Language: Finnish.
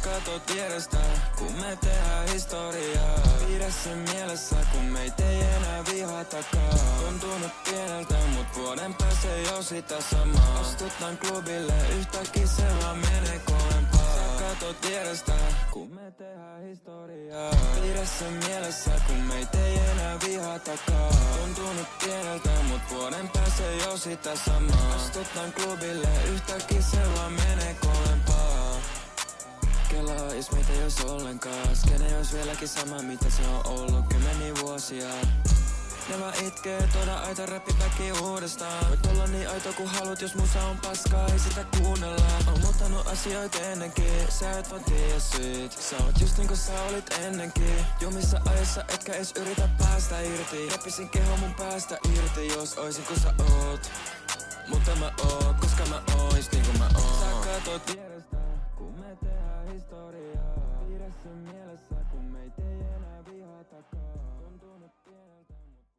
katot vierestä, kun me tehdään historiaa. Pidä sen mielessä, kun meitä ei enää vihatakaan. Tuntuu nyt pieneltä, mut vuoden päästä jo sitä samaa. Astutaan klubille, yhtäkkiä se vaan menee kovempaa. Sä katot vierestä, kun me tehdään historiaa. Pidä sen mielessä, kun meitä ei enää vihatakaan. Tuntuu nyt pieneltä, mut vuoden päästä jo sitä samaa. Astutaan klubille, yhtäkkiä se vaan menee kovempaa. Kelaais meitä jos ollenkaan. Skene ois vieläkin sama mitä se on ollut kymmeniä vuosia. Ne vaan itkee, tuoda aita räppipäki uudestaan. Voit olla niin aito kun haluat, jos musa on paskaa, ei sitä kuunnella. Oon muuttanut asioita ennenkin, sä et vaan tiedä syyt. Sä oot just niinku sä olit ennenkin. Jumissa ajassa etkä edes yritä päästä irti. Repisin keho mun päästä irti, jos oisin kun sä oot. Mutta mä oon, koska mä oon just niinku mä oon. Sä katot vierestä, kun me tehdään historiaa.